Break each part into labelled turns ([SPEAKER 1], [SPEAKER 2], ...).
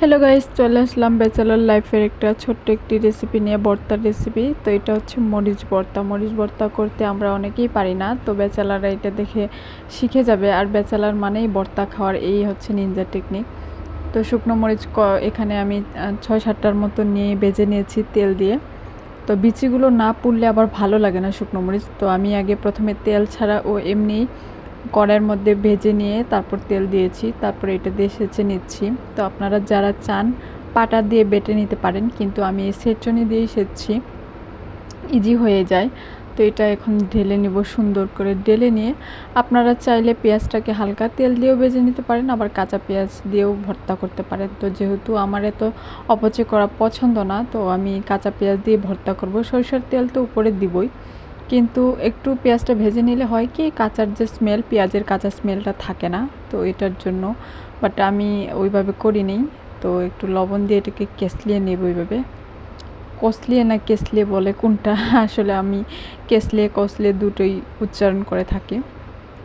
[SPEAKER 1] Hello guys, চলে আসলাম bachelor লাইফের একটা ছোট্ট একটি রেসিপি নিয়ে, ভর্তার রেসিপি। তো এটা হচ্ছে মরিচ ভর্তা। মরিচ ভর্তা করতে আমরা অনেকেই পারি না, তো ব্যাচেলাররা এটা দেখে শিখে যাবে। আর ব্যাচেলার মানেই ভর্তা খাওয়ার, এই হচ্ছে নিনজা টেকনিক। তো শুকনো মরিচ এখানে আমি 6-7টার মতো নিয়ে বেজে নিয়েছি তেল দিয়ে। তো বিচিগুলো না পুড়লে আবার ভালো লাগে না শুকনো মরিচ। তো আমি আগে প্রথমে তেল ছাড়া ও এমনি কড়াইয়ের মধ্যে ভেজে নিয়ে তারপর তেল দিয়েছি, তারপর এটা দিয়ে সেঁচে নিচ্ছি। তো আপনারা যারা চান পাটা দিয়ে বেটে নিতে পারেন, কিন্তু আমি সেঁচনি দিয়েই সেঁচছি, ইজি হয়ে যায়। তো এটা এখন ঢেলে নিব, সুন্দর করে ঢেলে নিয়ে আপনারা চাইলে পেঁয়াজটাকে হালকা তেল দিয়েও ভেজে নিতে পারেন, আবার কাঁচা পেঁয়াজ দিয়েও ভর্তা করতে পারেন। তো যেহেতু আমার এত অপচয় করা পছন্দ না, তো আমি কাঁচা পেঁয়াজ দিয়ে ভর্তা করব। সরিষার তেল তো উপরে দিবই, কিন্তু একটু পেঁয়াজটা ভেজে নিলে হয় কি, কাঁচার যে স্মেল, পেঁয়াজের কাঁচা স্মেলটা থাকে না। তো এটার জন্য বাট আমি ওইভাবে করি নিই। তো একটু লবণ দিয়ে এটাকে কেসলিয়ে নেব ওইভাবে। কসলিয়ে না কেসলিয়ে বলে কোনটা, আসলে আমি কেসলিয়ে কসলিয়ে দুটোই উচ্চারণ করে থাকি।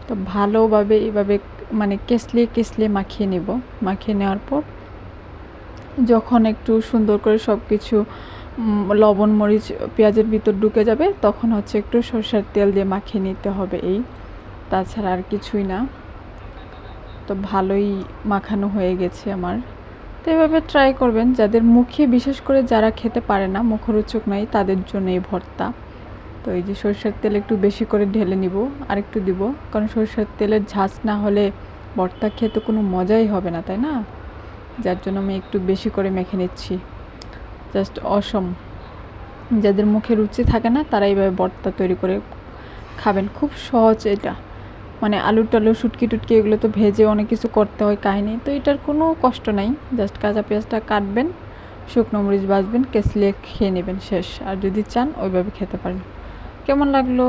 [SPEAKER 1] তো ভালোভাবে এইভাবে মানে কেসলিয়ে কেসলিয়ে মাখিয়ে নেব। মাখিয়ে নেওয়ার পর যখন একটু সুন্দর করে সব কিছু লবণ মরিচ পেঁয়াজের ভিতর ঢুকে যাবে, তখন হচ্ছে একটু সরষের তেল দিয়ে মাখিয়ে নিতে হবে, এই তাছাড়া আর কিছুই না। তো ভালোই মাখানো হয়ে গেছে আমার। তো এভাবে ট্রাই করবেন, যাদের মুখে, বিশেষ করে যারা খেতে পারে না, মুখরোচক নাই, তাদের জন্য এই ভর্তা। তো এই যে সরষের তেল একটু বেশি করে ঢেলে নিব, আর একটু দিব, কারণ সরষের তেলের ঝাঁজ না হলে ভর্তা খেতে কোনো মজাই হবে না, তাই না? যার জন্য আমি একটু বেশি করে মেখে নিচ্ছি। জাস্ট অসম। যাদের মুখে রুচি থাকে না, তারা এইভাবে ভর্তা তৈরি করে খাবেন। খুব সহজ এটা, মানে আলু টালু শুটকি টুটকি এগুলো তো ভেজে অনেক কিছু করতে হয় কাহিনি, তো এটার কোনো কষ্ট নাই। জাস্ট কাঁচা পেঁয়াজটা কাটবেন, শুকনো মরিচ ভাজবেন, কেসলিয়ে খেয়ে নেবেন, শেষ। আর যদি চান ওইভাবে খেতে পারেন। কেমন লাগলো?